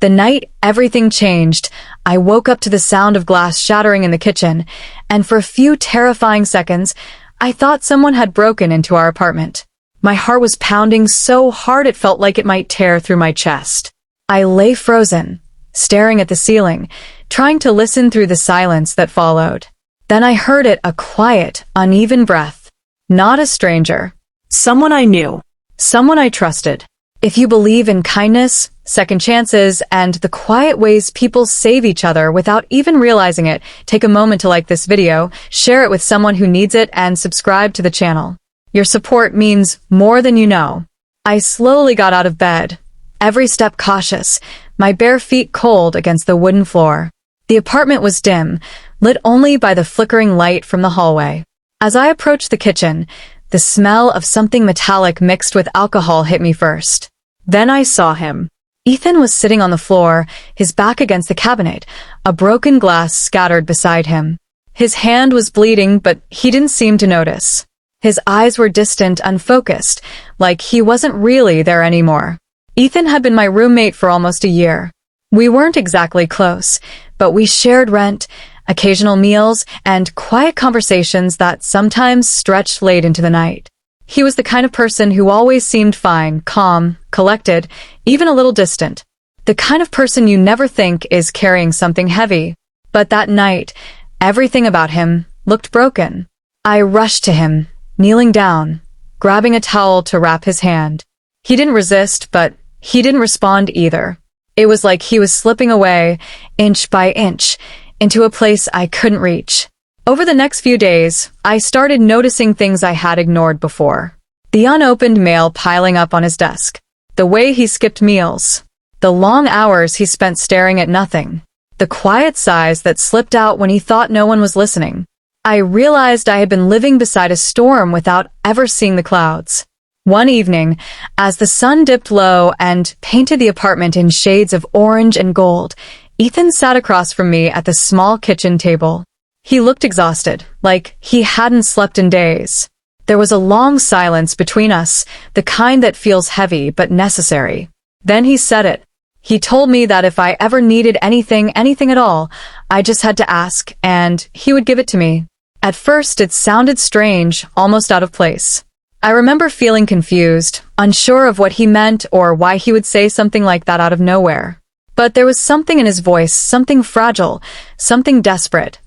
The night everything changed, I woke up to the sound of glass shattering in the kitchen, and for a few terrifying seconds, I thought someone had broken into our apartment. My heart was pounding so hard it felt like it might tear through my chest. I lay frozen, staring at the ceiling, trying to listen through the silence that followed. Then I heard it, a quiet, uneven breath. Not a stranger. Someone I knew. Someone I trusted. If you believe in kindness, second chances, and the quiet ways people save each other without even realizing it, take a moment to like this video, share it with someone who needs it, and subscribe to the channel. Your support means more than you know. I slowly got out of bed, every step cautious, my bare feet cold against the wooden floor. The apartment was dim, lit only by the flickering light from the hallway. As I approached the kitchen, the smell of something metallic mixed with alcohol hit me first. Then I saw him. Ethan was sitting on the floor, his back against the cabinet, a broken glass scattered beside him. His hand was bleeding, but he didn't seem to notice. His eyes were distant, unfocused, like he wasn't really there anymore. Ethan had been my roommate for almost a year. We weren't exactly close, but we shared rent, occasional meals, and quiet conversations that sometimes stretched late into the night. He was the kind of person who always seemed fine, calm, collected, even a little distant. The kind of person you never think is carrying something heavy. But that night, everything about him looked broken. I rushed to him, kneeling down, grabbing a towel to wrap his hand. He didn't resist, but he didn't respond either. It was like he was slipping away, inch by inch, into a place I couldn't reach. Over the next few days, I started noticing things I had ignored before. The unopened mail piling up on his desk, the way he skipped meals, the long hours he spent staring at nothing, the quiet sighs that slipped out when he thought no one was listening. I realized I had been living beside a storm without ever seeing the clouds. One evening, as the sun dipped low and painted the apartment in shades of orange and gold, Ethan sat across from me at the small kitchen table. He looked exhausted, like he hadn't slept in days. There was a long silence between us, the kind that feels heavy but necessary. Then he said it. He told me that if I ever needed anything at all, I just had to ask, and he would give it to me. At first, it sounded strange, almost out of place. I remember feeling confused, unsure of what he meant or why he would say something like that out of nowhere. But there was something in his voice, something fragile, something desperate,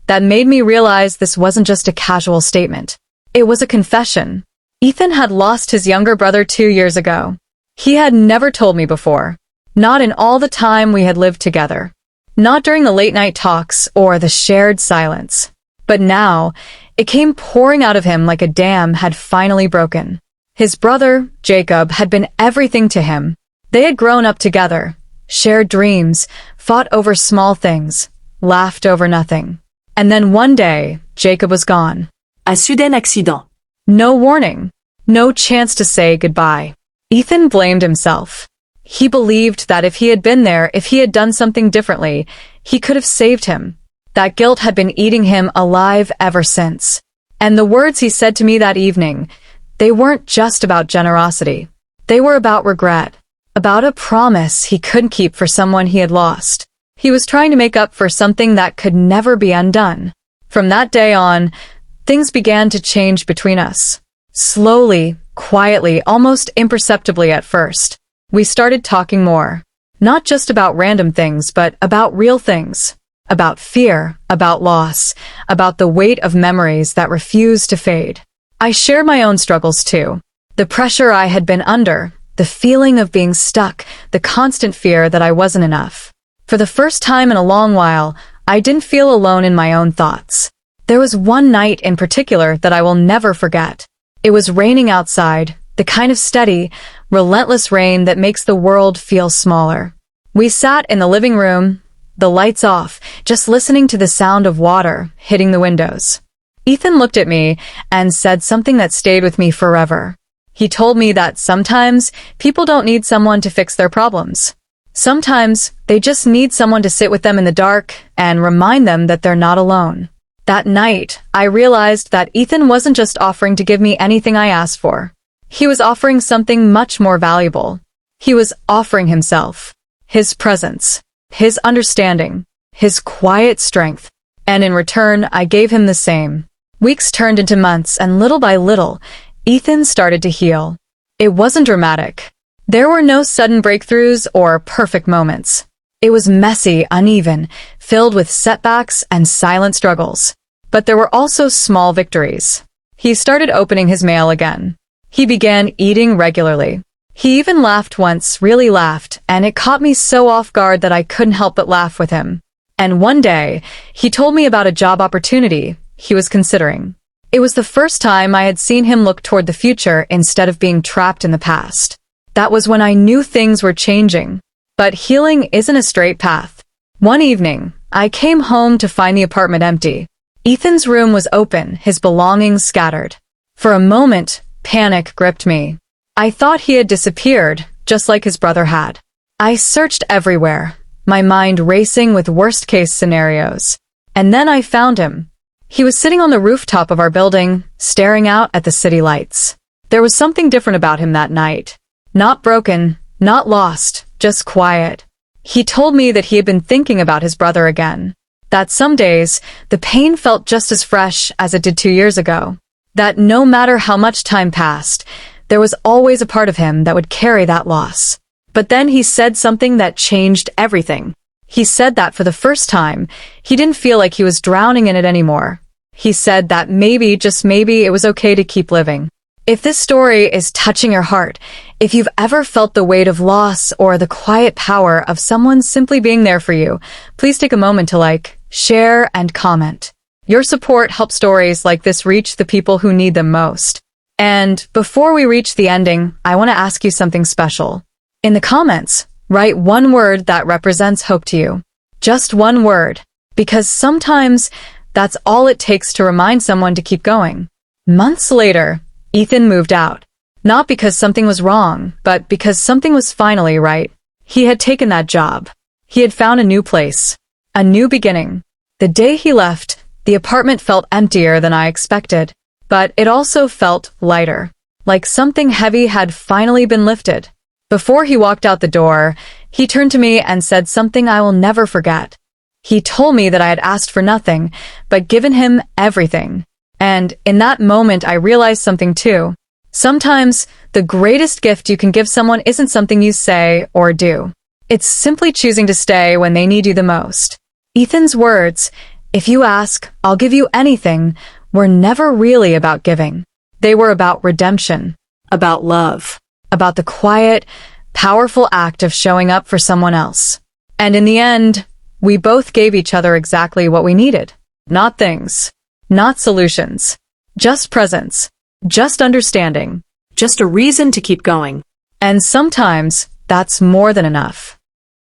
that made me realize this wasn't just a casual statement. It was a confession. Ethan had lost his younger brother 2 years ago. He had never told me before. Not in all the time we had lived together. Not during the late-night talks or the shared silence. But now, it came pouring out of him like a dam had finally broken. His brother, Jacob, had been everything to him. They had grown up together, shared dreams, fought over small things, laughed over nothing. And then one day, Jacob was gone. Un soudain accident. No warning. No chance to say goodbye. Ethan blamed himself. He believed that if he had been there, if he had done something differently, he could have saved him. That guilt had been eating him alive ever since. And the words he said to me that evening, they weren't just about generosity. They were about regret. About a promise he couldn't keep for someone he had lost. He was trying to make up for something that could never be undone. From that day on, things began to change between us. Slowly, quietly, almost imperceptibly at first. We started talking more. Not just about random things, but about real things. About fear, about loss, about the weight of memories that refused to fade. I shared my own struggles too. The pressure I had been under, the feeling of being stuck, the constant fear that I wasn't enough. For the first time in a long while, I didn't feel alone in my own thoughts. There was one night in particular that I will never forget. It was raining outside, the kind of steady, relentless rain that makes the world feel smaller. We sat in the living room, the lights off, just listening to the sound of water hitting the windows. Ethan looked at me and said something that stayed with me forever. He told me that sometimes people don't need someone to fix their problems. Sometimes they just need someone to sit with them in the dark and remind them that they're not alone. That night, I realized that Ethan wasn't just offering to give me anything I asked for. He was offering something much more valuable. He was offering himself. his presence, his understanding, his quiet strength. And in return, I gave him the same. Weeks turned into months, and little by little, Ethan started to heal. It wasn't dramatic. There were no sudden breakthroughs or perfect moments. It was messy, uneven, filled with setbacks and silent struggles. But there were also small victories. He started opening his mail again. He began eating regularly. He even laughed once, really laughed, and it caught me so off guard that I couldn't help but laugh with him. And one day, he told me about a job opportunity he was considering. It was the first time I had seen him look toward the future instead of being trapped in the past. That was when I knew things were changing. But healing isn't a straight path. One evening, I came home to find the apartment empty. Ethan's room was open, his belongings scattered. For a moment, panic gripped me. I thought he had disappeared, just like his brother had. I searched everywhere, my mind racing with worst-case scenarios. And then I found him. He was sitting on the rooftop of our building, staring out at the city lights. There was something different about him that night. Not broken, not lost, just quiet. He told me that he had been thinking about his brother again. That some days, the pain felt just as fresh as it did 2 years ago. That no matter how much time passed, there was always a part of him that would carry that loss. But then he said something that changed everything. He said that for the first time, he didn't feel like he was drowning in it anymore. He said that maybe, just maybe, it was okay to keep living. If this story is touching your heart, if you've ever felt the weight of loss or the quiet power of someone simply being there for you, please take a moment to like, share, and comment. Your support helps stories like this reach the people who need them most. And before we reach the ending, I want to ask you something special. In the comments, write one word that represents hope to you. Just one word. Because sometimes that's all it takes to remind someone to keep going. Months later, Ethan moved out. Not because something was wrong, but because something was finally right. He had taken that job. He had found a new place. A new beginning. The day he left, the apartment felt emptier than I expected. But it also felt lighter. Like something heavy had finally been lifted. Before he walked out the door, he turned to me and said something I will never forget. He told me that I had asked for nothing, but given him everything. And in that moment, I realized something too. Sometimes, the greatest gift you can give someone isn't something you say or do. It's simply choosing to stay when they need you the most. Ethan's words, "If you ask, I'll give you anything," were never really about giving. They were about redemption, about love, about the quiet, powerful act of showing up for someone else. And in the end, we both gave each other exactly what we needed. Not things. Not solutions. Just presence. Just understanding. Just a reason to keep going. And sometimes, that's more than enough.